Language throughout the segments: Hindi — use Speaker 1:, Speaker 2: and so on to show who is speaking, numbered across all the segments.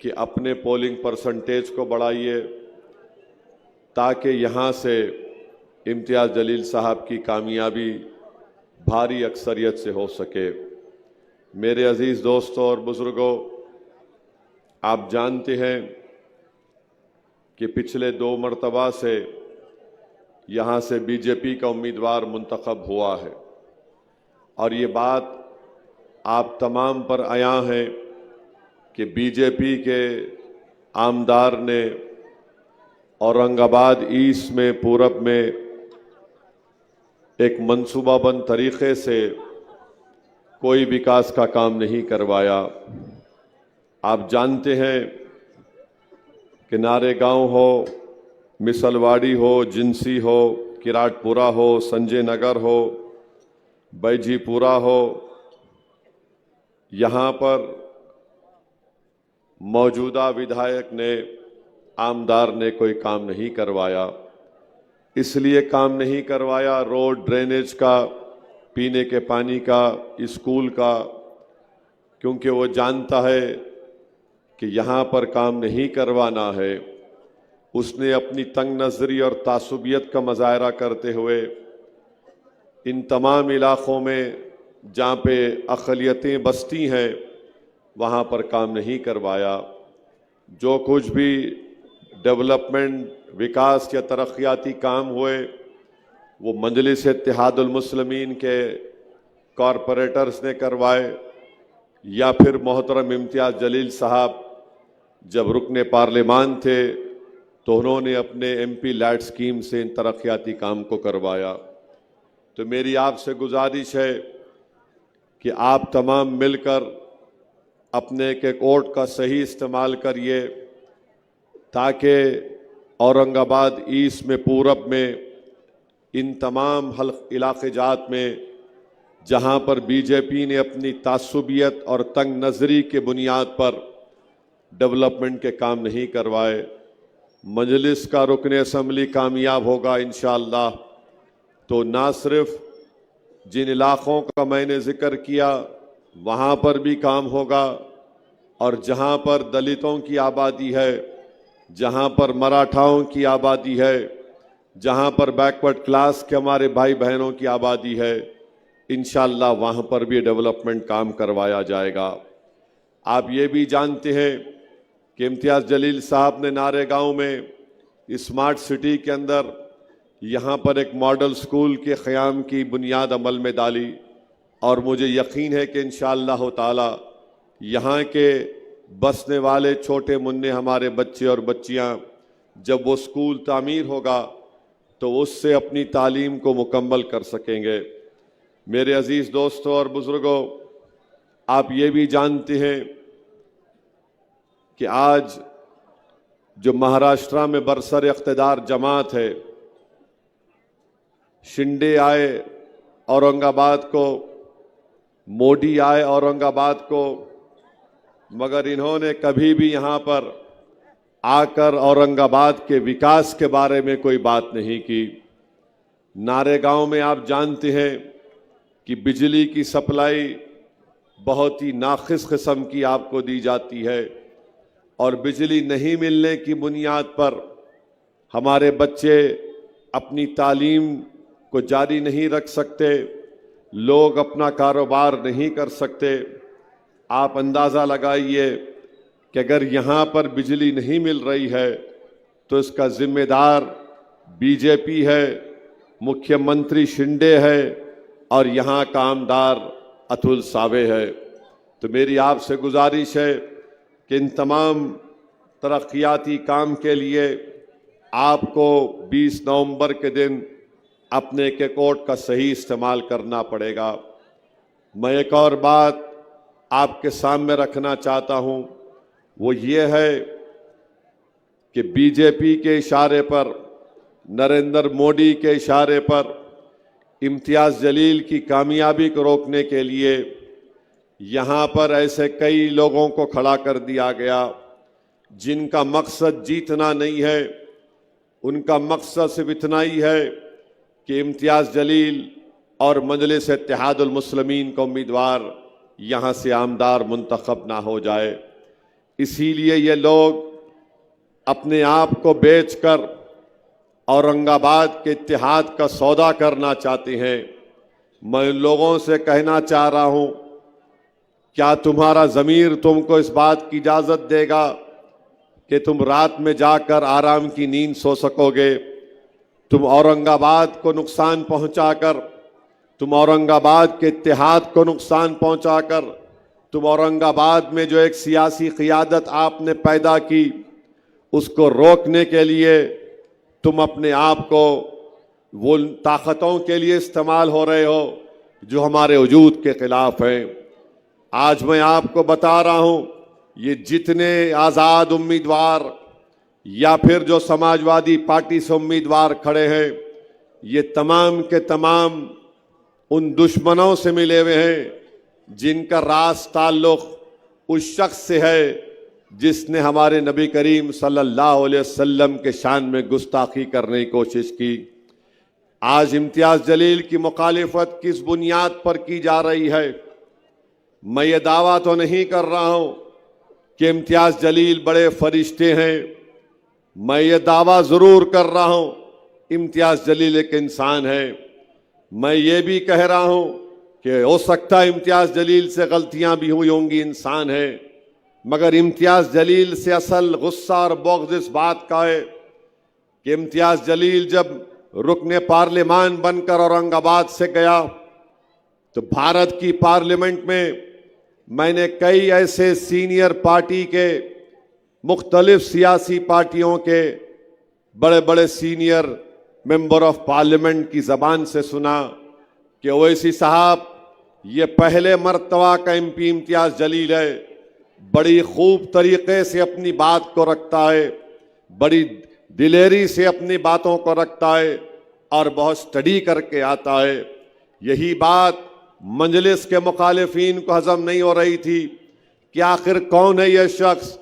Speaker 1: कि अपने पोलिंग परसेंटेज को बढ़ाइए ताकि यहाँ से इम्तियाज़ जलील साहब की कामयाबी भारी अक्सरियत से हो सके। मेरे अजीज़ दोस्तों और बुज़ुर्गों, आप जानते हैं कि पिछले 2 मरतबा से यहाँ से बीजेपी का उम्मीदवार मुंतखब हुआ है और ये बात आप तमाम पर आया है कि बीजेपी के आमदार ने औरंगाबाद ईस्ट में पूरब में एक मंसूबाबंद तरीक़े से कोई विकास का काम नहीं करवाया। आप जानते हैं कि नारेगांव हो, मिसलवाड़ी हो, जिंसी हो, किराटपुरा हो, संजय नगर हो, बैजीपुरा हो, यहाँ पर मौजूदा विधायक ने, आमदार ने कोई काम नहीं करवाया। इसलिए काम नहीं करवाया रोड, ड्रेनेज का, पीने के पानी का, स्कूल का, क्योंकि वो जानता है कि यहाँ पर काम नहीं करवाना है। उसने अपनी तंग नज़री और तासुबियत का मुजाहरा करते हुए इन तमाम इलाक़ों में जहाँ पे अक़लियतें बसती हैं वहाँ पर काम नहीं करवाया। जो कुछ भी डेवलपमेंट, विकास या तरक्याती काम हुए वो मजलिस इत्तेहादुल मुस्लिमीन के कॉरपोरेटर्स ने करवाए या फिर मोहतरम इम्तियाज़ जलील साहब जब रुकने पार्लियामान थे तो उन्होंने अपने MP लैट स्कीम से इन तरक्याती काम को करवाया। तो मेरी आपसे गुजारिश है कि आप तमाम मिलकर अपने के वोट का सही इस्तेमाल करिए ताकि औरंगाबाद ईस्ट में, पूरब में, इन तमाम इलाक़े जात में जहां पर बीजेपी ने अपनी तासुबियत और तंग नज़री के बुनियाद पर डेवलपमेंट के काम नहीं करवाए, मजलिस का रुकन असम्बली कामयाब होगा इंशाअल्लाह। तो ना सिर्फ जिन इलाक़ों का मैंने ज़िक्र किया वहाँ पर भी काम होगा और जहाँ पर दलितों की आबादी है, जहाँ पर मराठाओं की आबादी है, जहाँ पर बैकवर्ड क्लास के हमारे भाई बहनों की आबादी है, इंशाअल्लाह वहाँ पर भी डेवलपमेंट काम करवाया जाएगा। आप ये भी जानते हैं कि इम्तियाज़ जलील साहब ने नारेगांव में स्मार्ट सिटी के अंदर यहाँ पर एक मॉडल स्कूल के क़याम की बुनियाद अमल में डाली और मुझे यकीन है कि इंशाअल्लाह ताला यहाँ के बसने वाले छोटे मुन्ने हमारे बच्चे और बच्चियाँ जब वो स्कूल तामीर होगा तो उससे अपनी तालीम को मुकम्मल कर सकेंगे। मेरे अजीज़ दोस्तों और बुज़ुर्गों, आप ये भी जानते हैं कि आज जो महाराष्ट्र में बरसर इक़्तिदार जमात है, शिंदे आए औरंगाबाद को, मोदी आए औरंगाबाद को, मगर इन्होंने कभी भी यहाँ पर आकर औरंगाबाद के विकास के बारे में कोई बात नहीं की। नारेगांव में आप जानते हैं कि बिजली की सप्लाई बहुत ही नाक़िस किस्म की आपको दी जाती है और बिजली नहीं मिलने की बुनियाद पर हमारे बच्चे अपनी तालीम को जारी नहीं रख सकते, लोग अपना कारोबार नहीं कर सकते। आप अंदाज़ा लगाइए कि अगर यहाँ पर बिजली नहीं मिल रही है तो इसका जिम्मेदार बीजेपी है, मुख्यमंत्री शिंदे है और यहाँ का आमदार अतुल सावे है। तो मेरी आपसे गुजारिश है कि इन तमाम तरक्याती काम के लिए आपको 20 नवंबर के दिन अपने के कोड का सही इस्तेमाल करना पड़ेगा। मैं एक और बात आपके सामने रखना चाहता हूं, वो ये है कि बीजेपी के इशारे पर, नरेंद्र मोदी के इशारे पर इम्तियाज़ जलील की कामयाबी को रोकने के लिए यहाँ पर ऐसे कई लोगों को खड़ा कर दिया गया जिनका मकसद जीतना नहीं है। उनका मकसद सिर्फ इतना ही है कि इम्तियाज़ जलील और मजलिस इत्तेहादुल मुस्लिमीन का उम्मीदवार यहाँ से आमदार मुंतखब ना हो जाए। इसीलिए ये लोग अपने आप को बेचकर औरंगाबाद के इत्तेहाद का सौदा करना चाहते हैं। मैं लोगों से कहना चाह रहा हूं, क्या तुम्हारा ज़मीर तुमको इस बात की इजाज़त देगा कि तुम रात में जाकर आराम की नींद सो सकोगे? तुम औरंगाबाद को नुकसान पहुंचाकर, तुम औरंगाबाद के इत्तेहाद को नुकसान पहुंचाकर, तुम औरंगाबाद में जो एक सियासी क़ियादत आपने पैदा की, उसको रोकने के लिए तुम अपने आप को वो ताकतों के लिए इस्तेमाल हो रहे हो जो हमारे वजूद के खिलाफ हैं। आज मैं आपको बता रहा हूं, ये जितने आज़ाद उम्मीदवार या फिर जो समाजवादी पार्टी से उम्मीदवार खड़े हैं, ये तमाम के तमाम उन दुश्मनों से मिले हुए हैं जिनका रास ताल्लुक़ उस शख्स से है जिसने हमारे नबी करीम सल्लल्लाहु अलैहि वसल्लम के शान में गुस्ताखी करने की कोशिश की। आज इम्तियाज़ जलील की मुखालिफत किस बुनियाद पर की जा रही है? मैं ये दावा तो नहीं कर रहा हूं कि इम्तियाज़ जलील बड़े फरिश्ते हैं। मैं ये दावा ज़रूर कर रहा हूं, इम्तियाज़ जलील एक इंसान है। मैं ये भी कह रहा हूं कि हो सकता है इम्तियाज़ जलील से गलतियां भी हुई होंगी, इंसान है, मगर इम्तियाज़ जलील से असल गुस्सा और बुग़्ज़ इस बात का है कि इम्तियाज़ जलील जब रुकने पार्लिमान बनकर औरंगाबाद से गया तो भारत की पार्लियामेंट में मैंने कई ऐसे सीनियर पार्टी के, मुख्तलिफ सियासी पार्टियों के बड़े बड़े सीनियर मेंबर ऑफ पार्लियामेंट की ज़बान से सुना कि ओवैसी साहब, ये पहले मर्तबा का एमपी इम्तियाज़ जलील है, बड़ी खूब तरीके से अपनी बात को रखता है, बड़ी दिलेरी से अपनी बातों को रखता है और बहुत स्टडी करके आता है। यही बात मजलिस के मुखालिफिन को हजम नहीं हो रही थी कि आखिर कौन है यह शख्स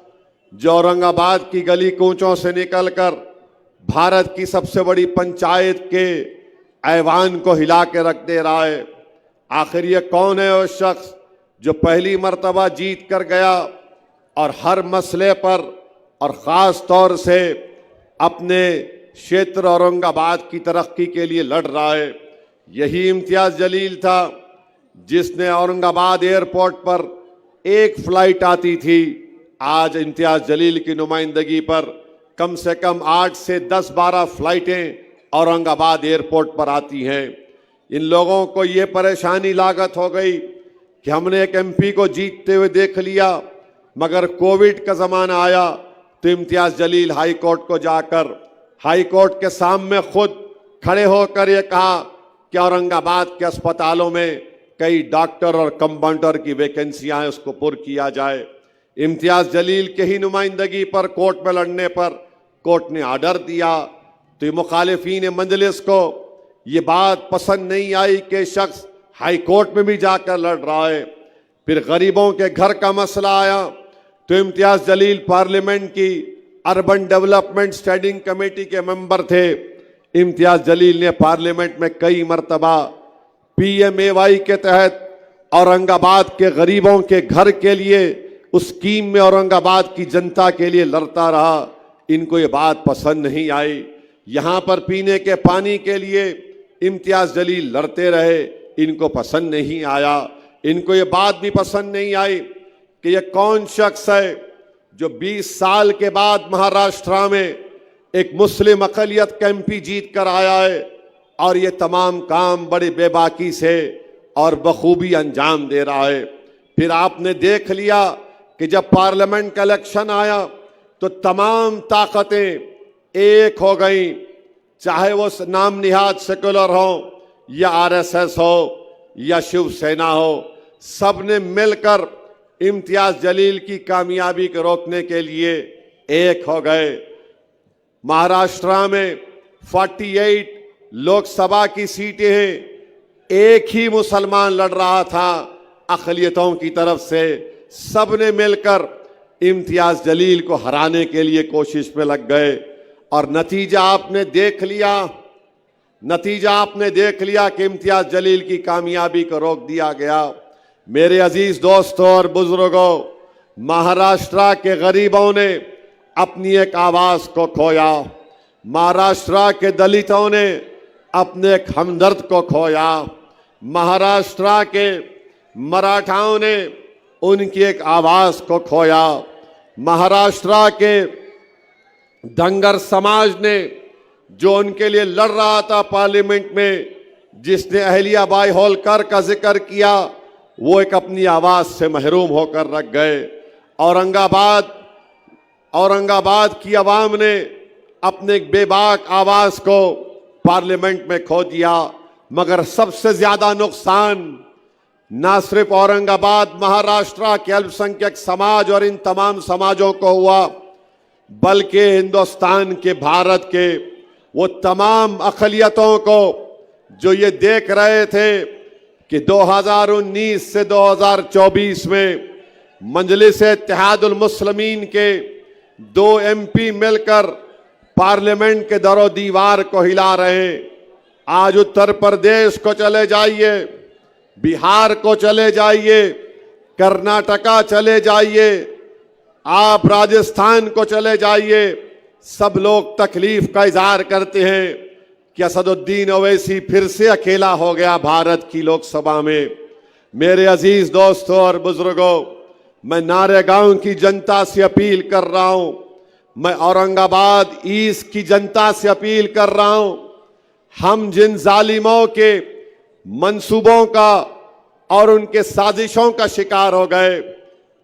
Speaker 1: जो औरंगाबाद की गली कूचों से निकलकर भारत की सबसे बड़ी पंचायत के ऐवान को हिला के रख दे रहा है। आखिर ये कौन है वह शख्स जो पहली मर्तबा जीत कर गया और हर मसले पर और ख़ास तौर से अपने क्षेत्र औरंगाबाद की तरक्की के लिए लड़ रहा है? यही इम्तियाज़ जलील था जिसने औरंगाबाद एयरपोर्ट पर एक फ़्लाइट आती थी, आज इम्तियाज़ जलील की नुमाइंदगी पर कम से कम 8 से 10-12 फ़्लाइटें औरंगाबाद एयरपोर्ट पर आती हैं। इन लोगों को ये परेशानी लागत हो गई कि हमने एक एमपी को जीतते हुए देख लिया, मगर कोविड का ज़माना आया तो इम्तियाज़ जलील हाई कोर्ट को जाकर हाई कोर्ट के सामने खुद खड़े होकर ये कहा कि औरंगाबाद के अस्पतालों में कई डॉक्टर और कंपाउंडर की वैकेंसियां हैं, उसको पुर किया जाए। इम्तियाज़ जलील के ही नुमाइंदगी पर कोर्ट में लड़ने पर कोर्ट ने आर्डर दिया तो मुखालिफिन मजलिस को ये बात पसंद नहीं आई कि शख्स हाई कोर्ट में भी जाकर लड़ रहा है। फिर गरीबों के घर का मसला आया तो इम्तियाज़ जलील पार्लियामेंट की अर्बन डेवलपमेंट स्टैंडिंग कमेटी के मेंबर थे। इम्तियाज़ जलील ने पार्लियामेंट में कई मरतबा PMAY के तहत औरंगाबाद के गरीबों के घर के लिए उस स्कीम में औरंगाबाद की जनता के लिए लड़ता रहा। इनको ये बात पसंद नहीं आई। यहाँ पर पीने के पानी के लिए इम्तियाज़ जलील लड़ते रहे, इनको पसंद नहीं आया। इनको ये बात भी पसंद नहीं आई कि ये कौन शख्स है जो 20 साल के बाद महाराष्ट्र में एक मुस्लिम अक़लियत का MP जीत कर आया है और ये तमाम काम बड़ी बेबाकी से और बखूबी अंजाम दे रहा है। फिर आपने देख लिया कि जब पार्लियामेंट का इलेक्शन आया तो तमाम ताकतें एक हो गई, चाहे वो नाम निहाद सेकुलर हो या RSS हो या शिवसेना हो, सब ने मिलकर इम्तियाज़ जलील की कामयाबी को रोकने के लिए एक हो गए। महाराष्ट्र में 48 लोकसभा की सीटें हैं, एक ही मुसलमान लड़ रहा था अक़लियतों की तरफ से। सब ने मिलकर इम्तियाज़ जलील को हराने के लिए कोशिश में लग गए और नतीजा आपने देख लिया। कि इम्तियाज़ जलील की कामयाबी को रोक दिया गया। मेरे अजीज दोस्तों और बुजुर्गों, महाराष्ट्र के गरीबों ने अपनी एक आवाज को खोया, महाराष्ट्र के दलितों ने अपने एक हमदर्द को खोया, महाराष्ट्र के मराठाओं ने उनकी एक आवाज को खोया, महाराष्ट्र के धंगर समाज ने जो उनके लिए लड़ रहा था पार्लियामेंट में, जिसने अहल्याबाई होलकर का जिक्र किया, वो एक अपनी आवाज से महरूम होकर रख गए। औरंगाबाद की आवाम ने अपने एक बेबाक आवाज को पार्लियामेंट में खो दिया। मगर सबसे ज्यादा नुकसान ना सिर्फ औरंगाबाद महाराष्ट्र के अल्पसंख्यक समाज और इन तमाम समाजों को हुआ, बल्कि हिंदुस्तान के, भारत के वो तमाम अक़लियतों को जो ये देख रहे थे कि 2019 से 2024 में मजलिस-ए-इत्तेहादुल मुस्लिमीन के 2 MP मिलकर पार्लियामेंट के दरो दीवार को हिला रहे हैं। आज उत्तर प्रदेश को चले जाइए, बिहार को चले जाइए, कर्नाटका चले जाइए, आप राजस्थान को चले जाइए, सब लोग तकलीफ का इजहार करते हैं कि असदुद्दीन ओवैसी फिर से अकेला हो गया भारत की लोकसभा में। मेरे अजीज दोस्तों और बुजुर्गों, मैं नारेगांव की जनता से अपील कर रहा हूं, मैं औरंगाबाद ईस्ट की जनता से अपील कर रहा हूं, हम जिन जालिमों के मंसूबों का और उनके साजिशों का शिकार हो गए,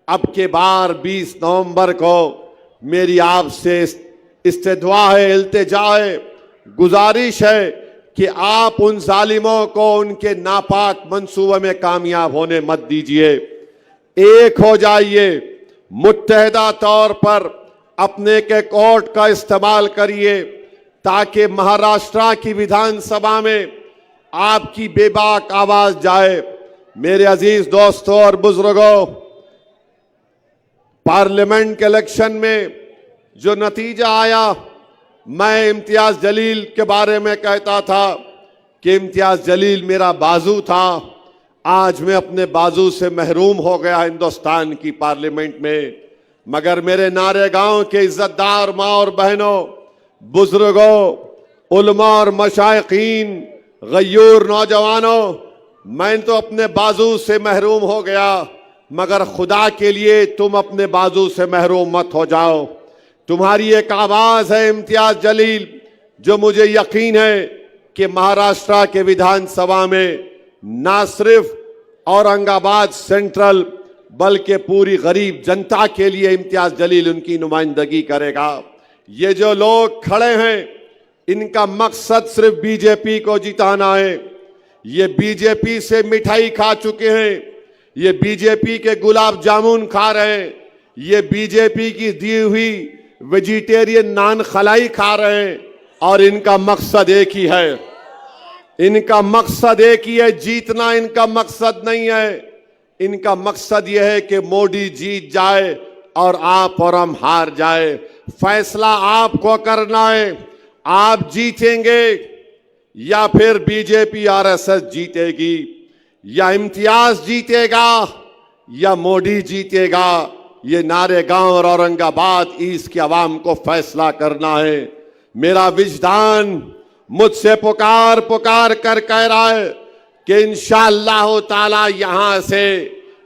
Speaker 1: अब के बार 20 नवंबर को मेरी आपसे इस्तिदवा है, इल्तिजा है, गुजारिश है कि आप उन जालिमों को उनके नापाक मंसूबे में कामयाब होने मत दीजिए। एक हो जाइए, मुत्तहिदा तौर पर अपने के कोर्ट का इस्तेमाल करिए ताकि महाराष्ट्र की विधानसभा में आपकी बेबाक आवाज जाए। मेरे अजीज दोस्तों और बुजुर्गों, पार्लियामेंट के इलेक्शन में जो नतीजा आया, मैं इम्तियाज जलील के बारे में कहता था कि इम्तियाज जलील मेरा बाजू था, आज मैं अपने बाजू से महरूम हो गया हिंदुस्तान की पार्लियामेंट में। मगर मेरे नारेगांव के इज्जतदार माँ और बहनों, बुजुर्गों, उलमा और मशाइखीन, गयूर नौजवानों, मैं तो अपने बाजू से महरूम हो गया, मगर खुदा के लिए तुम अपने बाजू से महरूम मत हो जाओ। तुम्हारी एक आवाज है इम्तियाज जलील, जो मुझे यकीन है कि महाराष्ट्र के विधानसभा में ना सिर्फ औरंगाबाद सेंट्रल बल्कि पूरी गरीब जनता के लिए इम्तियाज जलील उनकी नुमाइंदगी करेगा। ये जो लोग खड़े हैं, इनका मकसद सिर्फ बीजेपी को जिताना है। ये बीजेपी से मिठाई खा चुके हैं, ये बीजेपी के गुलाब जामुन खा रहे हैं, ये बीजेपी की दी हुई वेजिटेरियन नान खलाई खा रहे हैं, और इनका मकसद एक ही है, इनका मकसद एक ही है, जीतना इनका मकसद नहीं है। इनका मकसद यह है कि मोदी जीत जाए और आप और हम हार जाए। फैसला आपको करना है, आप जीतेंगे या फिर बीजेपी आरएसएस जीतेगी, या इम्तियाज जीतेगा या मोदी जीतेगा। ये नारेगांव और औरंगाबाद ईस्ट की आवाम को फैसला करना है। मेरा विजदान मुझसे पुकार पुकार कर कह रहा है कि इंशाअल्लाह ताला यहां से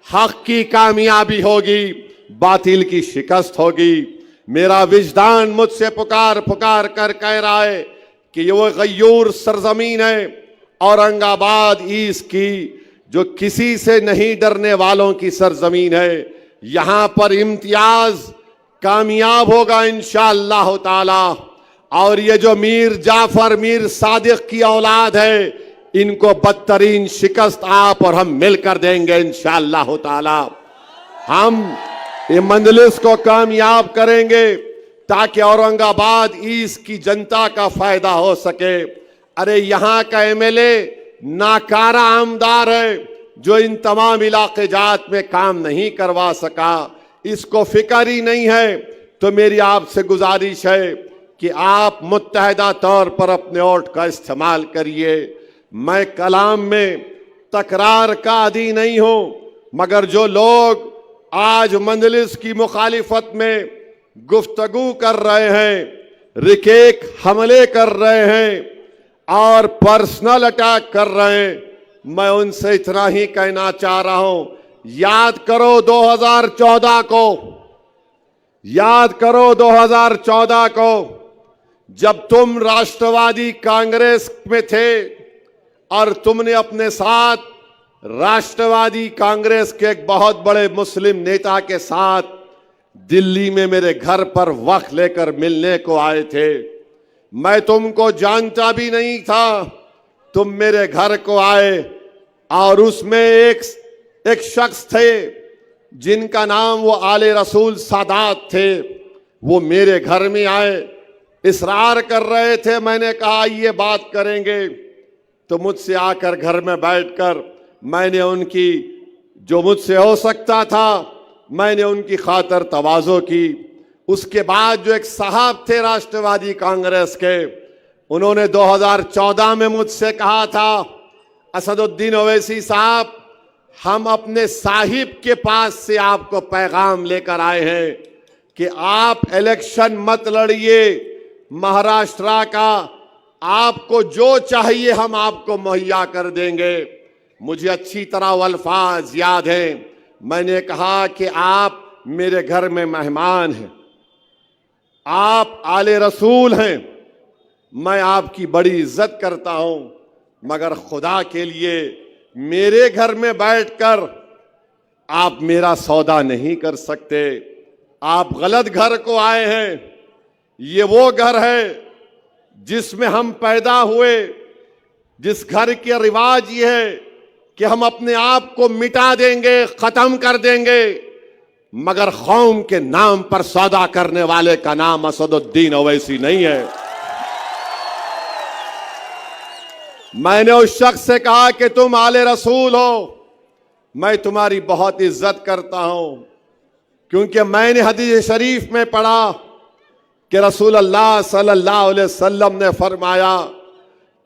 Speaker 1: हक की कामयाबी होगी, बातिल की शिकस्त होगी। मेरा विजदान मुझसे पुकार पुकार कर कह रहा है कि ये वो गयूर सरजमीन है औरंगाबाद ईस्ट की, जो किसी से नहीं डरने वालों की सरजमीन है। यहां पर इम्तियाज कामयाब होगा इंशाअल्लाह ताला। और ये जो मीर जाफर मीर सादिक की औलाद है, इनको बदतरीन शिकस्त आप और हम मिलकर देंगे इंशाअल्लाह ताला। हम ये मंजलिस को कामयाब करेंगे ताकि औरंगाबाद ईस्ट की जनता का फायदा हो सके। अरे यहाँ का एमएलए नाकारा आमदार है, जो इन तमाम इलाके जात में काम नहीं करवा सका, इसको फिक्र ही नहीं है। तो मेरी आपसे गुजारिश है कि आप मुत्तहिदा तौर पर अपने वोट का इस्तेमाल करिए। मैं कलाम में तकरार का आदी नहीं हूं, मगर जो लोग आज मंजलिस की मुखालिफत में गुफ्तगू कर रहे हैं, रिकेक हमले कर रहे हैं और पर्सनल अटैक कर रहे हैं। मैं उनसे इतना ही कहना चाह रहा हूं, याद करो 2014 को, याद करो 2014 को, जब तुम राष्ट्रवादी कांग्रेस में थे और तुमने अपने साथ राष्ट्रवादी कांग्रेस के एक बहुत बड़े मुस्लिम नेता के साथ दिल्ली में मेरे घर पर वक्त लेकर मिलने को आए थे। मैं तुमको जानता भी नहीं था, तुम मेरे घर को आए और उसमें एक शख्स थे जिनका नाम वो आले रसूल सादात थे। वो मेरे घर में आए, इसरार कर रहे थे। मैंने कहा ये बात करेंगे, तो मुझसे आकर घर में बैठकर मैंने उनकी, जो मुझसे हो सकता था, मैंने उनकी खातर तवाज़ो की। उसके बाद जो एक साहब थे राष्ट्रवादी कांग्रेस के, उन्होंने 2014 में मुझसे कहा था, असदुद्दीन ओवैसी साहब, हम अपने साहिब के पास से आपको पैगाम लेकर आए हैं कि आप इलेक्शन मत लड़िए महाराष्ट्र का, आपको जो चाहिए हम आपको मुहैया कर देंगे। मुझे अच्छी तरह वो अल्फाज याद हैं। मैंने कहा कि आप मेरे घर में मेहमान हैं, आप आले रसूल हैं, मैं आपकी बड़ी इज्जत करता हूं, मगर खुदा के लिए मेरे घर में बैठकर आप मेरा सौदा नहीं कर सकते। आप गलत घर को आए हैं। ये वो घर है जिसमें हम पैदा हुए, जिस घर के रिवाज ये है कि हम अपने आप को मिटा देंगे, खत्म कर देंगे, मगर कौम के नाम पर सौदा करने वाले का नाम असदुद्दीन ओवैसी नहीं है। मैंने उस शख्स से कहा कि तुम आले रसूल हो, मैं तुम्हारी बहुत इज्जत करता हूं, क्योंकि मैंने हदीस शरीफ में पढ़ा कि रसूल अल्लाह सल्लल्लाहु अलैहि वसल्लम ने फरमाया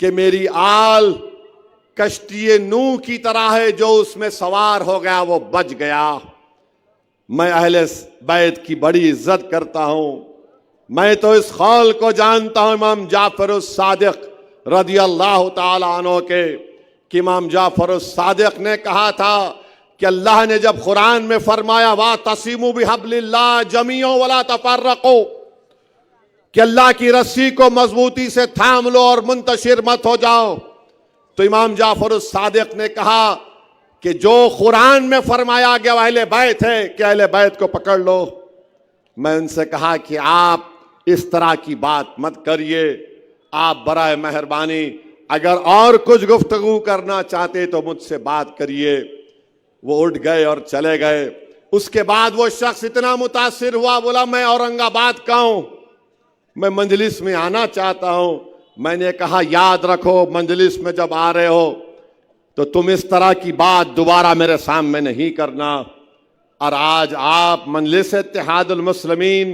Speaker 1: कि मेरी आल कश्ती नूह की तरह है, जो उसमें सवार हो गया वो बच गया। मैं अहले बैत की बड़ी इज्जत करता हूं। मैं तो इस कौल को जानता हूं इमाम जाफर सादिक रदी अल्लाह ताला अन्हु के, कि इमाम जाफर सादिक ने कहा था कि अल्लाह ने जब कुरान में फरमाया वा तसीमु बिहब्लिल्लाह जमीओ वला तफर्रकू, कि अल्लाह की रस्सी को मजबूती से थाम लो और मुंतशिर मत हो जाओ, तो इमाम जाफर सादिक ने कहा कि जो कुरान में फरमाया गया अहले बैत है, कि अहले बैत को पकड़ लो। मैं उनसे कहा कि आप इस तरह की बात मत करिए, आप बराए मेहरबानी अगर और कुछ गुफ्तगू करना चाहते तो मुझसे बात करिए। वो उठ गए और चले गए। उसके बाद वो शख्स इतना मुतासिर हुआ, बोला मैं औरंगाबाद का हूं, मैं मंजलिस में आना चाहता हूं। मैंने कहा याद रखो, मंजलिस में जब आ रहे हो तो तुम इस तरह की बात दोबारा मेरे सामने नहीं करना। और आज आप मंजलिस इत्तेहादुल मुस्लिमीन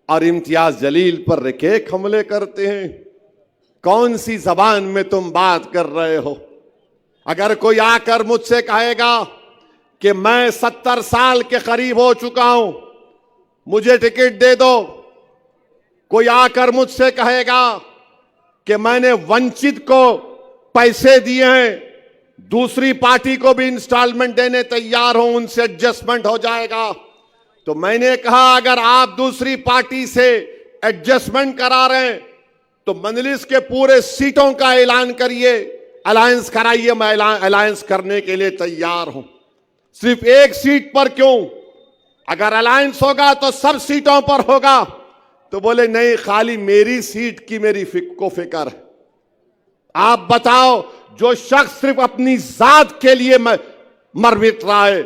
Speaker 1: और इम्तियाज जलील पर रिकेक हमले करते हैं। कौन सी जबान में तुम बात कर रहे हो? अगर कोई आकर मुझसे कहेगा कि मैं 70 साल के करीब हो चुका हूं, मुझे टिकट दे दो, कोई आकर मुझसे कहेगा कि मैंने वंचित को पैसे दिए हैं, दूसरी पार्टी को भी इंस्टॉलमेंट देने तैयार हो, उनसे एडजस्टमेंट हो जाएगा, तो मैंने कहा अगर आप दूसरी पार्टी से एडजस्टमेंट करा रहे हैं तो मंजलिस के पूरे सीटों का ऐलान करिए, अलायंस कराइए, मैं अलायंस करने के लिए तैयार हूं। सिर्फ एक सीट पर क्यों? अगर अलायंस होगा तो सब सीटों पर होगा। तो बोले नहीं, खाली मेरी सीट की मेरी को फिक्र है। आप बताओ, जो शख्स सिर्फ अपनी जात के लिए मर मिट रहा है,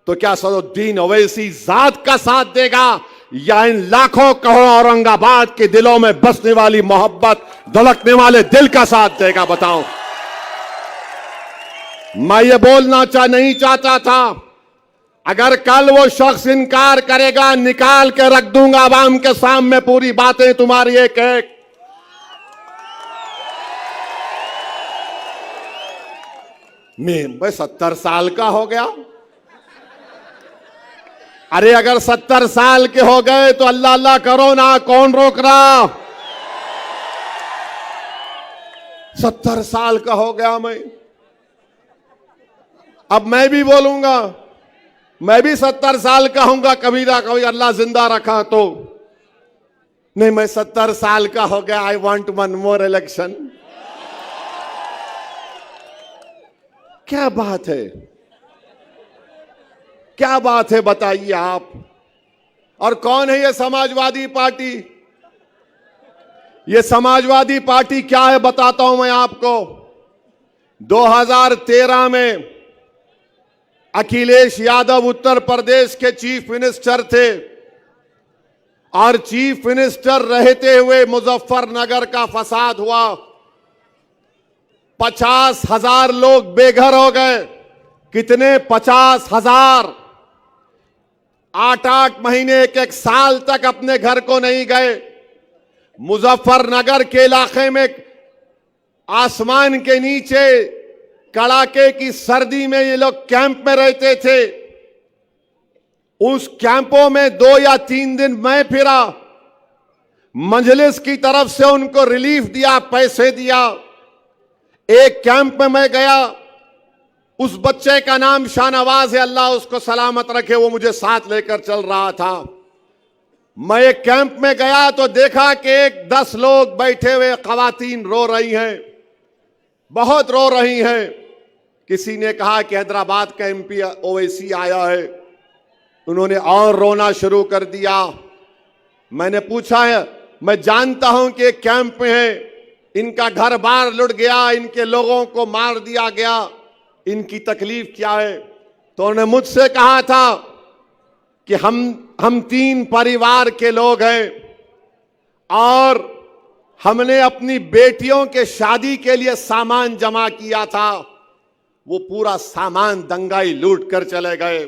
Speaker 1: तो क्या असदुद्दीन ओवैसी जात का साथ देगा या इन लाखों करोड़ों औरंगाबाद के दिलों में बसने वाली मोहब्बत, धड़कने वाले दिल का साथ देगा? बताओ। मैं ये बोलना नहीं चाहता था, अगर कल वो शख्स इनकार करेगा, निकाल के रख दूंगा आवाम के सामने पूरी बातें तुम्हारी एक एक। मैं 70 साल का हो गया, अरे अगर 70 साल के हो गए तो अल्लाह अल्लाह करो ना, कौन रोक रहा। 70 साल का हो गया मैं, अब मैं भी बोलूंगा, मैं भी 70 साल का हूंगा कभी ना कभी, अल्लाह जिंदा रखा तो। नहीं, मैं 70 साल का हो गया, I want one more election. क्या बात है, क्या बात है, बताइए आप। और कौन है ये समाजवादी पार्टी? ये समाजवादी पार्टी क्या है बताता हूं मैं आपको। 2013 में अखिलेश यादव उत्तर प्रदेश के चीफ मिनिस्टर थे और चीफ मिनिस्टर रहते हुए मुजफ्फरनगर का फसाद हुआ। 50,000 लोग बेघर हो गए। कितने? 50,000। 8-8 महीने, एक साल तक अपने घर को नहीं गए। मुजफ्फरनगर के इलाके में आसमान के नीचे कड़ाके की सर्दी में ये लोग कैंप में रहते थे। उस कैंपों में 2 या 3 दिन मैं फिरा, मजलिस की तरफ से उनको रिलीफ दिया, पैसे दिया। एक कैंप में मैं गया, उस बच्चे का नाम शाहनवाज है, अल्लाह उसको सलामत रखे, वो मुझे साथ लेकर चल रहा था। मैं एक कैंप में गया तो देखा कि 10 लोग बैठे हुए खवातीन रो रही हैं, बहुत रो रही हैं। किसी ने कहा कि हैदराबाद का एमपी ओवैसी आया है, उन्होंने और रोना शुरू कर दिया। मैंने पूछा है, मैं जानता हूं कि एक कैंप में है, इनका घर बार लुट गया, इनके लोगों को मार दिया गया, इनकी तकलीफ क्या है? तो उन्होंने मुझसे कहा था कि हम 3 परिवार के लोग हैं और हमने अपनी बेटियों के शादी के लिए सामान जमा किया था, वो पूरा सामान दंगाई लूट कर चले गए।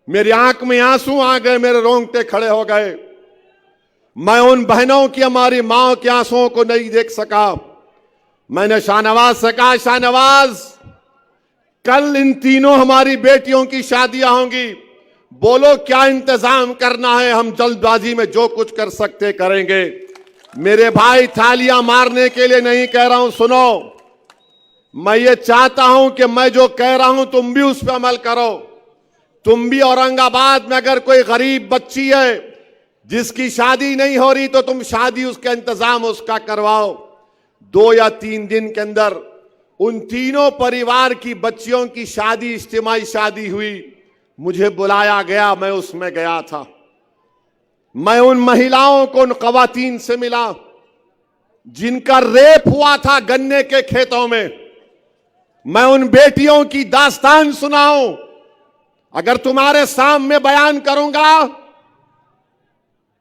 Speaker 1: मेरी आंख में आंसू आ गए, मेरे रोंगटे खड़े हो गए। मैं उन बहनों की, हमारी मां के आंसुओं को नहीं देख सका। मैंने शाहनवाज से कहा, शाहनवाज कल इन तीनों हमारी बेटियों की शादियां होंगी, बोलो क्या इंतजाम करना है, हम जल्दबाजी में जो कुछ कर सकते करेंगे। मेरे भाई, थालियां मारने के लिए नहीं कह रहा हूं, सुनो, मैं ये चाहता हूं कि मैं जो कह रहा हूं तुम भी उस पर अमल करो। तुम भी औरंगाबाद में अगर कोई गरीब बच्ची है जिसकी शादी नहीं हो रही तो तुम शादी, उसका इंतजाम उसका करवाओ। 2 या 3 दिन के अंदर उन तीनों परिवार की बच्चियों की शादी, इज्तिमाई शादी हुई। मुझे बुलाया गया, मैं उसमें गया था। मैं उन महिलाओं को, उन खवातीन से मिला जिनका रेप हुआ था गन्ने के खेतों में। मैं उन बेटियों की दास्तान सुनाऊं, अगर तुम्हारे सामने बयान करूंगा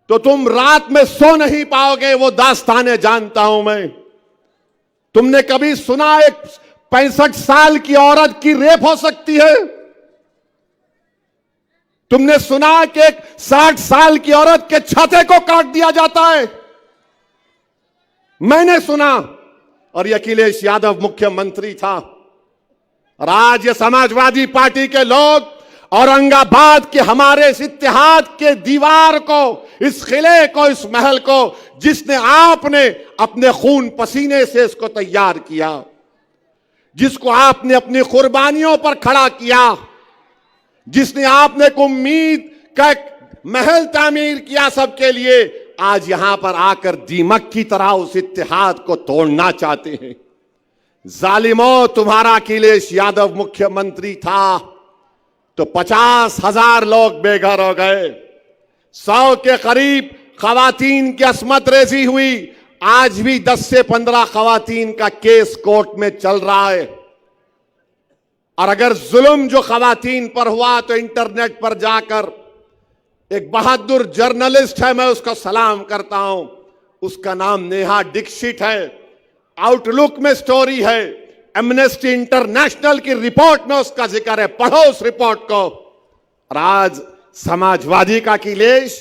Speaker 1: तो तुम रात में सो नहीं पाओगे। वो दास्तानें जानता हूं मैं। तुमने कभी सुना एक 65 साल की औरत की रेप हो सकती है? तुमने सुना कि एक 60 साल की औरत के छाते को काट दिया जाता है? मैंने सुना। और ये अखिलेश यादव मुख्यमंत्री था। और आज ये समाजवादी पार्टी के लोग औरंगाबाद के हमारे इस इत्तेहाद के दीवार को, इस किले को, इस महल को, जिसने आपने अपने खून पसीने से इसको तैयार किया, जिसको आपने अपनी कुर्बानियों पर खड़ा किया, जिसने आपने एक उम्मीद का एक महल तामीर किया सबके लिए, आज यहां पर आकर दीमक की तरह उस इत्तेहाद को तोड़ना चाहते हैं। जालिमों, तुम्हारा अखिलेश यादव मुख्यमंत्री था तो 50,000 लोग बेघर हो गए, 100 के करीब खवातीन की अस्मत रेजी हुई। आज भी 10 से 15 खवातीन का केस कोर्ट में चल रहा है। और अगर जुल्म जो खवातीन पर हुआ तो इंटरनेट पर जाकर एक बहादुर जर्नलिस्ट है, मैं उसका सलाम करता हूं, उसका नाम नेहा दीक्षित है, आउटलुक में स्टोरी है, एमनेस्टी इंटरनेशनल की रिपोर्ट में उसका जिक्र है, पढ़ो उस रिपोर्ट को। और आज समाजवादी का अखिलेश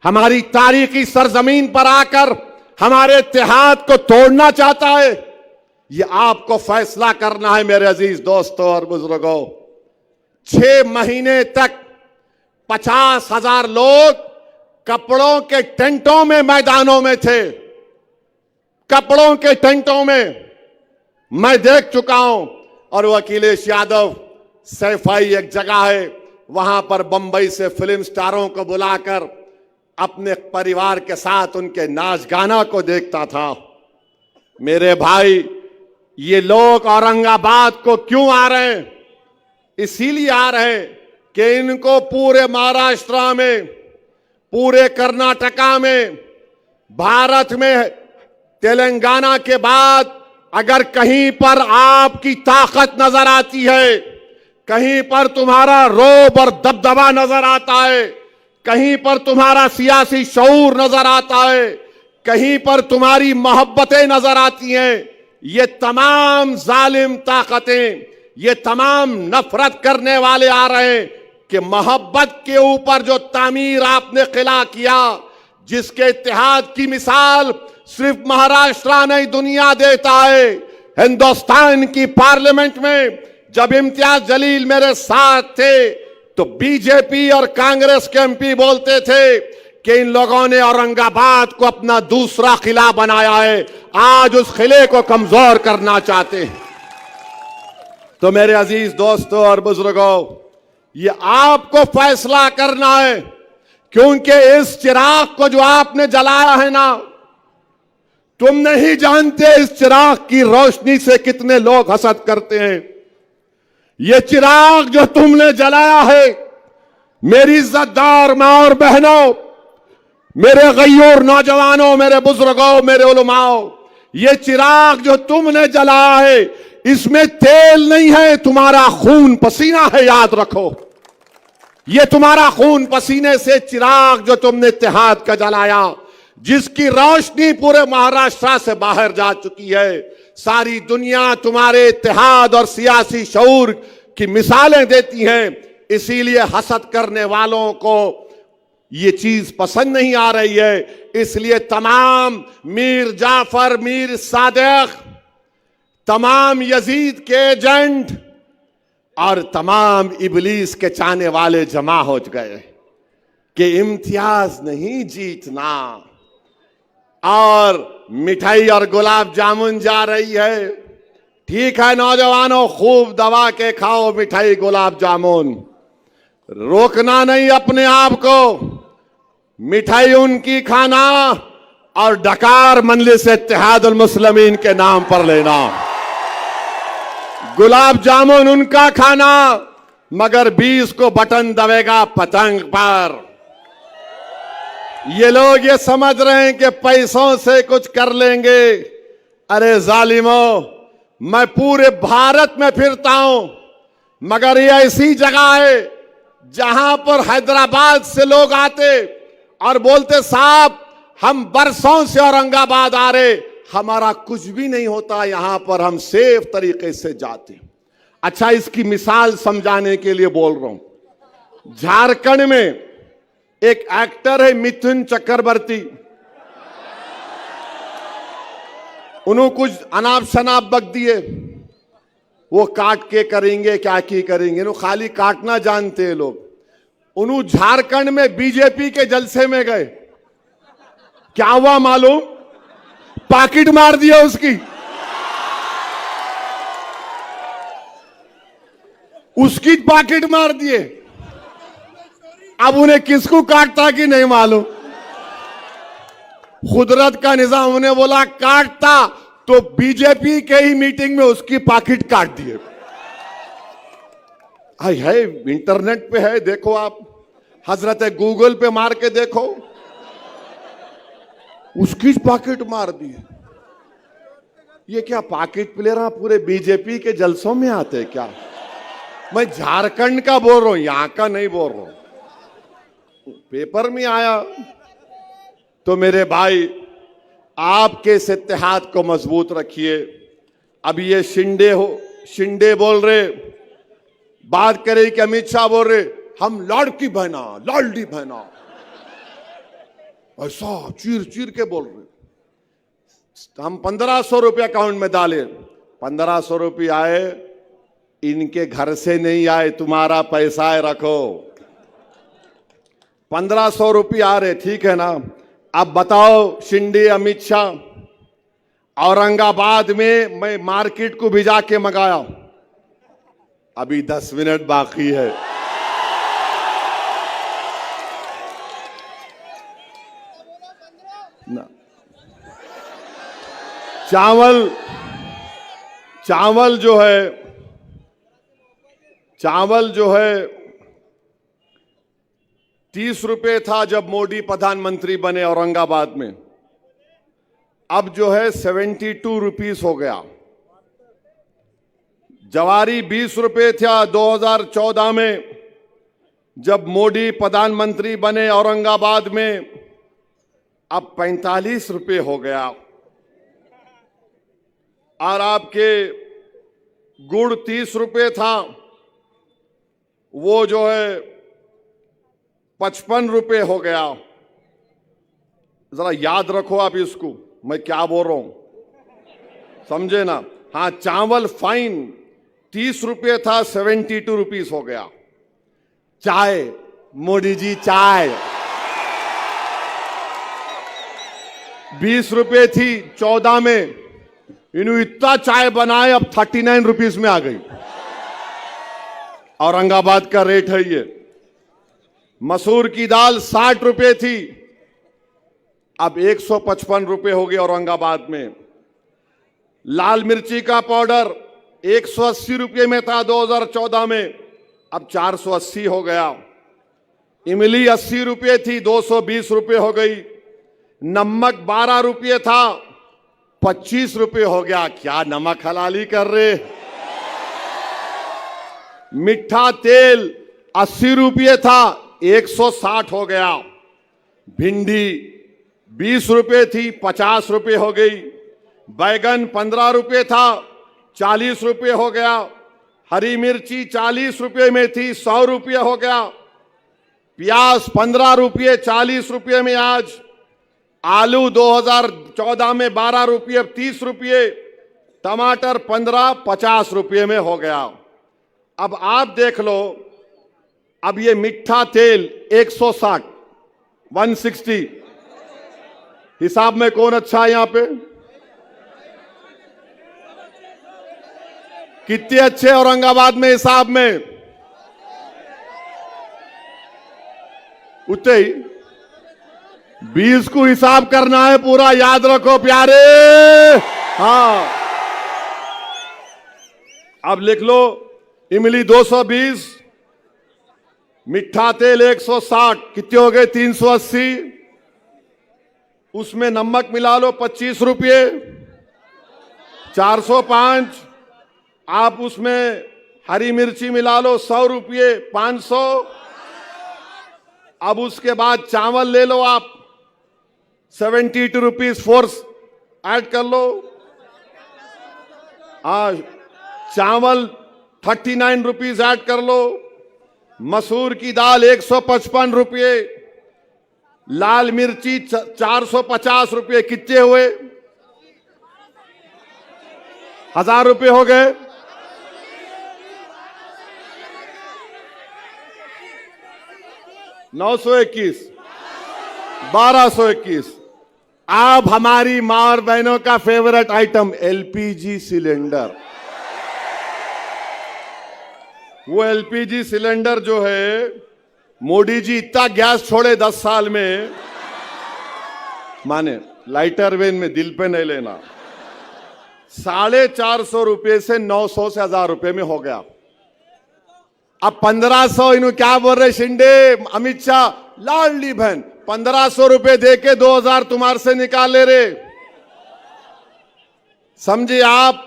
Speaker 1: हमारी तारीखी सरजमीन पर आकर हमारे इत्तेहाद को तोड़ना चाहता है। यह आपको फैसला करना है मेरे अजीज दोस्तों और बुजुर्गों। 6 महीने तक
Speaker 2: 50,000 लोग कपड़ों के टेंटों में मैदानों में थे। कपड़ों के टेंटों में मैं देख चुका हूं। और वो अखिलेश यादव सैफाई एक जगह है, वहां पर बंबई से फिल्म स्टारों को बुलाकर अपने परिवार के साथ उनके नाच गाना को देखता था। मेरे भाई, ये लोग औरंगाबाद को क्यों आ रहे हैं? इसीलिए आ रहे हैं कि इनको पूरे महाराष्ट्र में, पूरे कर्नाटका में, भारत में तेलंगाना के बाद अगर कहीं पर आपकी ताकत नजर आती है, कहीं पर तुम्हारा रोब और दबदबा नजर आता है, कहीं पर तुम्हारा सियासी शऊर नजर आता है, कहीं पर तुम्हारी मोहब्बतें नजर आती हैं, ये तमाम जालिम ताकतें, ये तमाम नफरत करने वाले आ रहे हैं कि मोहब्बत के ऊपर जो तामीर आपने किला किया, जिसके इत्तेहाद की मिसाल सिर्फ महाराष्ट्र नहीं दुनिया देता है। हिंदुस्तान की पार्लियामेंट में जब इम्तियाज जलील मेरे साथ थे तो बीजेपी और कांग्रेस के एमपी बोलते थे कि इन लोगों ने औरंगाबाद को अपना दूसरा किला बनाया है, आज उस किले को कमजोर करना चाहते हैं। तो मेरे अजीज दोस्तों और बुजुर्गों, ये आपको फैसला करना है, क्योंकि इस चिराग को जो आपने जलाया है ना, तुम नहीं जानते इस चिराग की रोशनी से कितने लोग हसद करते हैं। ये चिराग जो तुमने जलाया है, मेरी इज्जतदार मां और बहनों, मेरे गयूर नौजवानों, मेरे बुजुर्गों, मेरे उलमाओं, ये चिराग जो तुमने जलाया है, इसमें तेल नहीं है, तुम्हारा खून पसीना है, याद रखो। ये तुम्हारा खून पसीने से चिराग जो तुमने इत्तेहाद का जलाया, जिसकी रोशनी पूरे महाराष्ट्र से बाहर जा चुकी है, सारी दुनिया तुम्हारे इत्तेहाद और सियासी शऊर की मिसालें देती हैं। इसीलिए हसद करने वालों को ये चीज पसंद नहीं आ रही है। इसलिए तमाम मीर जाफर, मीर सादिक, तमाम यजीद के एजेंट और तमाम इबलीस के चाहने वाले जमा हो गए कि इम्तियाज नहीं जीतना, और मिठाई और गुलाब जामुन जा रही है। ठीक है नौजवानों, खूब दबा के खाओ मिठाई गुलाब जामुन, रोकना नहीं अपने आप को। मिठाई उनकी खाना और डकार मजलिस इत्तेहादुल मुस्लिमीन के नाम पर लेना। गुलाब जामुन उनका खाना, मगर 20 को बटन दबेगा पतंग पर। ये लोग ये समझ रहे हैं कि पैसों से कुछ कर लेंगे। अरे जालिमों, मैं पूरे भारत में फिरता हूं, मगर ये ऐसी जगह है जहां पर हैदराबाद से लोग आते और बोलते साहब हम बरसों से औरंगाबाद आ रहे, हमारा कुछ भी नहीं होता, यहां पर हम सेफ तरीके से जाते। अच्छा, इसकी मिसाल समझाने के लिए बोल रहा हूं। झारखंड में एक एक्टर है मिथुन चक्रवर्ती, उन्होंने कुछ अनाप शनाप बक दिए, वो काट के करेंगे क्या की करेंगे, नो खाली काटना जानते हैं लोग। उन्होंने झारखंड में बीजेपी के जलसे में गए, क्या हुआ मालूम? पाकिट मार दिया उसकी, उसकी पाकिट मार दिए। अब उन्हें किसको काटता कि नहीं मालूम, कुदरत का निजाम। उन्हें बोला काटता तो बीजेपी के ही मीटिंग में उसकी पाकिट काट दिए। है इंटरनेट पे है, देखो आप, हजरत गूगल पे मार के देखो, उसकी पाकिट मार दी। ये क्या पाकिट प्लेयर पूरे बीजेपी के जलसों में आते हैं क्या? मैं झारखंड का बोल रहा हूं, यहां का नहीं बोल रहा हूं। पेपर में आया। तो मेरे भाई, आपके इस इत्तेहाद को मजबूत रखिए। अभी ये शिंदे बोल रहे, बात करे कि अमित शाह बोल रहे हम लाडकी बहना, लाडली बहना, ऐसा चीर चीर के बोल रहे। हम 1500 रुपये अकाउंट में डाले, 1500 रुपये आए, इनके घर से नहीं आए, तुम्हारा पैसा है रखो। 1500 रुपये आ रहे, ठीक है ना। अब बताओ शिंदे अमित शाह औरंगाबाद में मैं मार्केट को भी जाके मंगाया, अभी 10 मिनट बाकी है। ना चावल जो है 30 रुपए था जब मोदी प्रधानमंत्री बने औरंगाबाद में, अब जो है 72 रुपीस हो गया। जवारी 20 रुपए था 2014 में जब मोदी प्रधानमंत्री बने औरंगाबाद में, अब 45 रुपए हो गया। और आपके गुड़ 30 रुपए था, वो जो है 55 रुपए हो गया। जरा याद रखो आप इसको, मैं क्या बोल रहा हूं, समझे ना। हाँ, चावल फाइन 30 रुपए था, 72 रुपीस हो गया। चाय, मोदी जी चाय 20 रुपए थी 14 में, इन्होंने इतना चाय बनाए अब 39 रुपीस में आ गई। औरंगाबाद का रेट है ये। मसूर की दाल 60 रुपए थी, अब 155 रुपए हो गई औरंगाबाद में। लाल मिर्ची का पाउडर 180 रुपए में था 2014 में, अब 480 हो गया। इमली 80 रुपए थी, 220 रुपए हो गई। नमक 12 रुपए था, 25 रुपए हो गया। क्या नमक हलाली कर रहे। मीठा तेल 80 रुपए था, 160 हो गया। भिंडी 20 रुपए थी, 50 रुपए हो गई। बैगन 15 रुपए था, 40 रुपए हो गया। हरी मिर्ची 40 रुपए में थी, 100 रुपए हो गया। प्याज 15 रुपए, 40 रुपए में आज। आलू 2014 में 12 रुपये, अब 30 रुपये। टमाटर 15, 50 रुपये में हो गया। अब आप देख लो, अब ये मीठा तेल 160, 160 हिसाब में कौन अच्छा है यहां पे? कितने अच्छे औरंगाबाद में हिसाब में? उतने ही 20 को हिसाब करना है पूरा, याद रखो प्यारे। हाँ, अब लिख लो, इमली 220, मीठा तेल 160, कितने हो गए? 380। उसमें नमक मिला लो 25 रुपये, 405। आप उसमें हरी मिर्ची मिला लो 100 रुपये, 500। अब उसके बाद चावल ले लो आप 72 रुपीज, फोर्स ऐड कर लो। चावल 39 रुपीज ऐड कर लो। मसूर की दाल 155 रुपये। लाल मिर्ची 450 रुपये, कितने हुए? 1000 रुपये हो गए। नौ 921, 1221। अब हमारी मां और बहनों का फेवरेट आइटम एलपीजी सिलेंडर। वो एलपीजी सिलेंडर जो है, मोदी जी इतना गैस छोड़े 10 साल में, माने लाइटर वेन में, दिल पे नहीं लेना, 450 रुपये से 900 से 1000 रुपये में हो गया। अब 1500, इन्हों क्या बोल रहे शिंदे अमित शाह, लाडली बहन 1500 रुपये दे के 2000 तुम्हारे से निकाल ले रहे। समझे आप?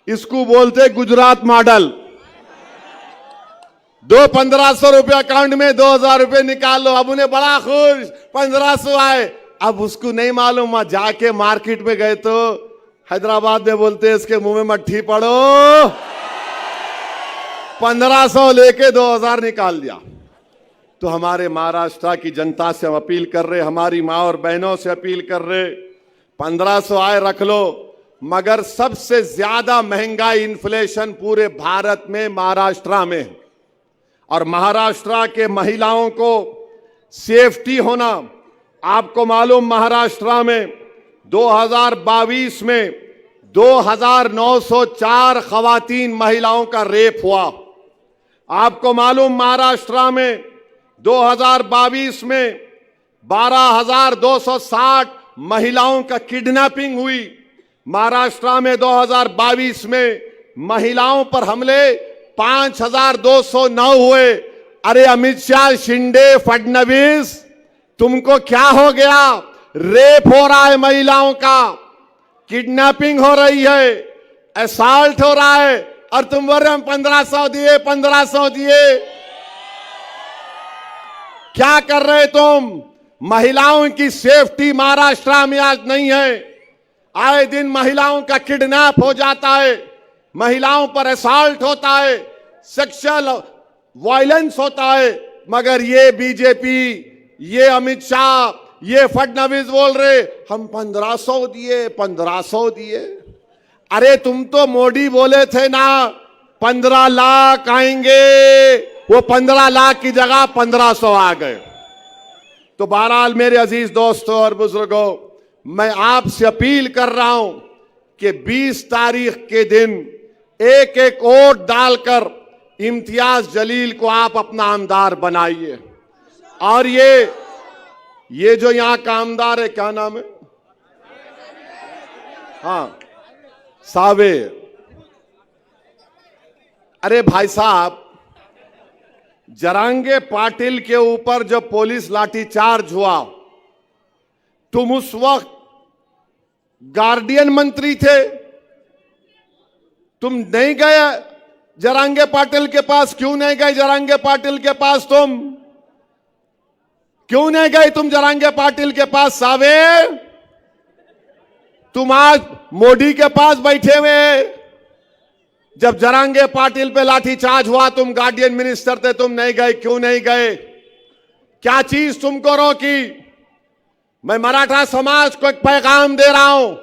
Speaker 2: इसको बोलते गुजरात मॉडल। 1500 रुपये अकाउंट में, 2000 रुपये निकाल लो। अब उन्हें बड़ा खुश, 1500 आए। अब उसको नहीं मालूम, जाके मार्केट में गए तो हैदराबाद में बोलते हैं इसके मुंह में मट्ठी पड़ो, 1500 लेके 2000 निकाल दिया। तो हमारे महाराष्ट्र की जनता से हम अपील कर रहे, हमारी माँ और बहनों से अपील कर रहे, 1500 आए रख लो, मगर सबसे ज्यादा महंगाई इन्फ्लेशन पूरे भारत में महाराष्ट्र में है। और महाराष्ट्र के महिलाओं को सेफ्टी होना। आपको मालूम महाराष्ट्र में 2022 में 2904 खवातीन महिलाओं का रेप हुआ। आपको मालूम महाराष्ट्र में 2022 में 12,260 महिलाओं का किडनैपिंग हुई। महाराष्ट्र में 2022 में महिलाओं पर हमले 5,209 हुए। अरे अमित शाह, शिंदे, फडणवीस, तुमको क्या हो गया? रेप हो रहा है महिलाओं का, किडनैपिंग हो रही है, असॉल्ट हो रहा है, और तुम बोल रहे हम 1500 दिए, 1500 दिए। क्या कर रहे तुम? महिलाओं की सेफ्टी महाराष्ट्र में आज नहीं है। आए दिन महिलाओं का किडनैप हो जाता है, महिलाओं पर असॉल्ट होता है, सेक्सुअल वायलेंस होता है। मगर ये बीजेपी, ये अमित शाह, ये फडणवीस बोल रहे हम 1500 दिए, 1500 दिए। अरे तुम तो मोदी बोले थे ना 15 लाख आएंगे, वो 15 लाख की जगह 1500 आ गए। तो बहरहाल मेरे अजीज दोस्तों और बुजुर्गों, मैं आपसे अपील कर रहा हूं कि 20 तारीख के दिन एक एक वोट डालकर इम्तियाज जलील को आप अपना आमदार बनाइए। और ये जो यहां का आमदार है, क्या नाम है? हाँ, सावे। अरे भाई साहब, जरांगे पाटिल के ऊपर जब पुलिस लाठीचार्ज हुआ, तुम उस वक्त गार्डियन मंत्री थे, तुम नहीं गए जरांगे पाटिल के पास? क्यों नहीं गए जरांगे पाटिल के पास? तुम क्यों नहीं गए तुम जरांगे पाटिल के पास? सावे, तुम आज मोदी के पास बैठे हुए, जब जरांगे पाटिल पे लाठीचार्ज हुआ तुम गार्डियन मिनिस्टर थे, तुम नहीं गए। क्यों नहीं गए? क्या चीज तुमको रोकी? मैं मराठा समाज को एक पैगाम दे रहा हूं,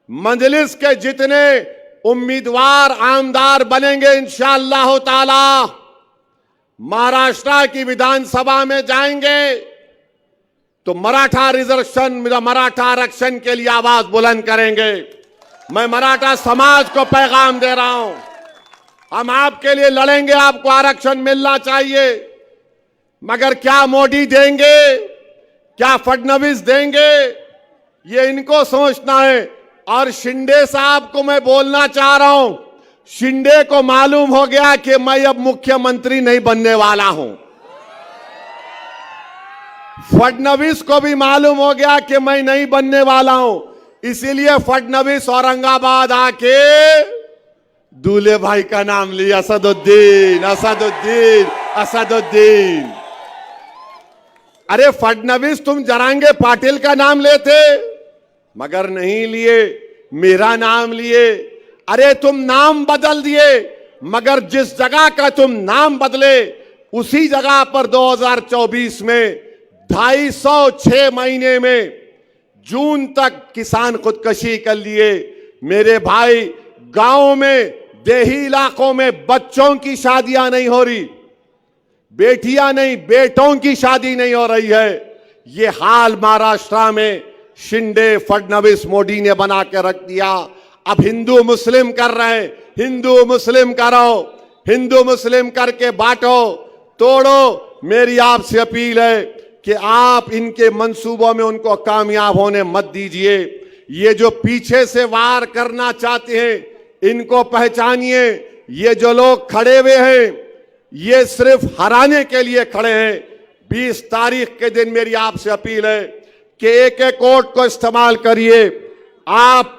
Speaker 2: मजलिस के जितने उम्मीदवार आमदार बनेंगे इंशाअल्लाह ताला, महाराष्ट्र की विधानसभा में जाएंगे तो मराठा रिजर्वेशन, मराठा आरक्षण के लिए आवाज बुलंद करेंगे। मैं मराठा समाज को पैगाम दे रहा हूं, हम आपके लिए लड़ेंगे, आपको आरक्षण मिलना चाहिए। मगर क्या मोदी देंगे, क्या फडणवीस देंगे, ये इनको सोचना है। और शिंदे साहब को मैं बोलना चाह रहा हूं, शिंदे को मालूम हो गया कि मैं अब मुख्यमंत्री नहीं बनने वाला हूं। फडणवीस को भी मालूम हो गया कि मैं नहीं बनने वाला हूं, इसीलिए फडणवीस औरंगाबाद आके दूल्हे भाई का नाम लिया, असदुद्दीन, असदुद्दीन, असदुद्दीन। अरे फडणवीस, तुम जरांगे पाटिल का नाम लेते, मगर नहीं लिए, मेरा नाम लिए। अरे तुम नाम बदल दिए, मगर जिस जगह का तुम नाम बदले उसी जगह पर 2024 में 256 महीने में जून तक किसान खुदकशी कर लिए। मेरे भाई, गांव में, देही इलाकों में बच्चों की शादियां नहीं हो रही, बेटियां नहीं, बेटों की शादी नहीं हो रही है। ये हाल महाराष्ट्र में शिंदे, फडणवीस, मोदी ने बना के रख दिया। अब हिंदू मुस्लिम कर रहे हैं, हिंदू मुस्लिम करो, हिंदू मुस्लिम करके बांटो, तोड़ो। मेरी आपसे अपील है कि आप इनके मंसूबों में उनको कामयाब होने मत दीजिए। ये जो पीछे से वार करना चाहते हैं, इनको पहचानिए। ये जो लोग खड़े हुए हैं, ये सिर्फ हराने के लिए खड़े हैं। 20 तारीख के दिन मेरी आपसे अपील है कि एक एक वोट को इस्तेमाल करिए। आप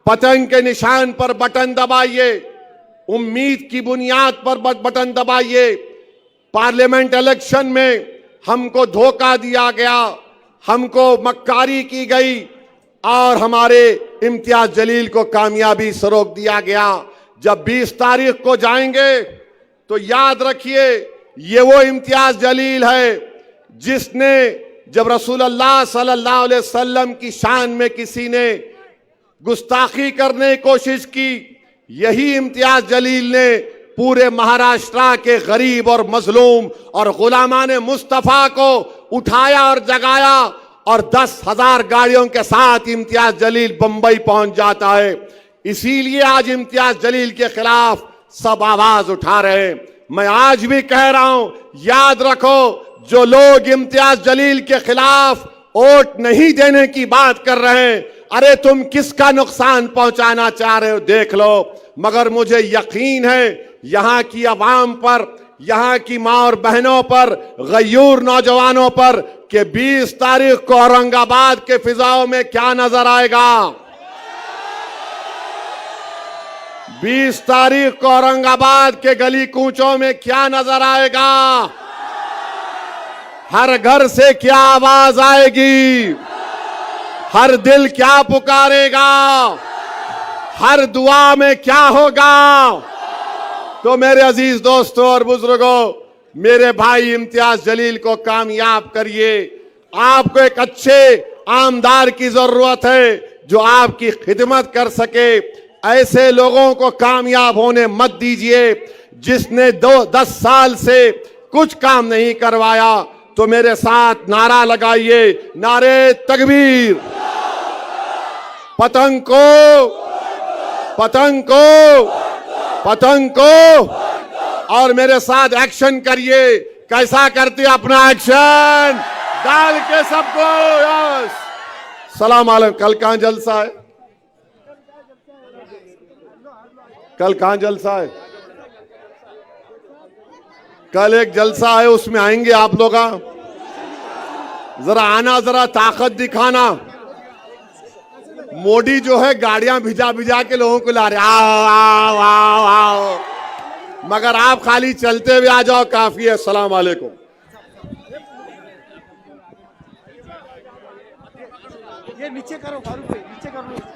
Speaker 2: पतंग के निशान पर बटन दबाइए, उम्मीद की बुनियाद पर बटन दबाइए। पार्लियामेंट इलेक्शन में हमको धोखा दिया गया, हमको मक्कारी की गई और हमारे इम्तियाज जलील को कामयाबी से रोक दिया गया। जब 20 तारीख को जाएंगे तो याद रखिए, ये वो इम्तियाज जलील है जिसने, जब रसूलुल्लाह सल्लल्लाहु अलैहि वसल्लम की शान में किसी ने गुस्ताखी करने की कोशिश की, यही इम्तियाज जलील ने पूरे महाराष्ट्र के गरीब और मजलूम और गुलामान मुस्तफा को उठाया और जगाया और 10,000 गाड़ियों के साथ इम्तियाज जलील बंबई पहुंच जाता है। इसीलिए आज इम्तियाज जलील के खिलाफ सब आवाज उठा रहे हैं। मैं आज भी कह रहा हूं, याद रखो, जो लोग इम्तियाज जलील के खिलाफ वोट नहीं देने की बात कर रहे हैं, अरे तुम किसका नुकसान पहुंचाना चाह रहे हो देख लो। मगर मुझे यकीन है यहां की आवाम पर, यहां की मां और बहनों पर, गयूर नौजवानों पर कि 20 तारीख को औरंगाबाद के फिजाओं में क्या नजर आएगा। 20 तारीख को औरंगाबाद के गली कूचों में क्या नजर आएगा। हर घर से क्या आवाज आएगी, हर दिल क्या पुकारेगा, हर दुआ में क्या होगा। तो मेरे अजीज दोस्तों और बुजुर्गों, मेरे भाई इम्तियाज जलील को कामयाब करिए। आपको एक अच्छे आमदार की जरूरत है जो आपकी खिदमत कर सके। ऐसे लोगों को कामयाब होने मत दीजिए। जिसने 10 साल से कुछ काम नहीं करवाया, तो मेरे साथ नारा लगाइए, नारे तकबीर। पतंग को, पतंग को, पतंग को। और मेरे साथ एक्शन करिए। कैसा करते अपना एक्शन डाल के सबको। यस, सलाम अलैकुम। कल कहां जलसा है? कल कहां जलसा है? कल एक जलसा है, उसमें आएंगे आप लोग। जरा आना, जरा ताकत दिखाना। मोदी जो है गाड़ियां भिजा भिजा के लोगों को ला रहे, आओ आओ आओ आओ, मगर आप खाली चलते हुए आ जाओ, काफी है। अस्सलाम वालेकुम।
Speaker 3: ये नीचे करो फारूक भाई, नीचे करो।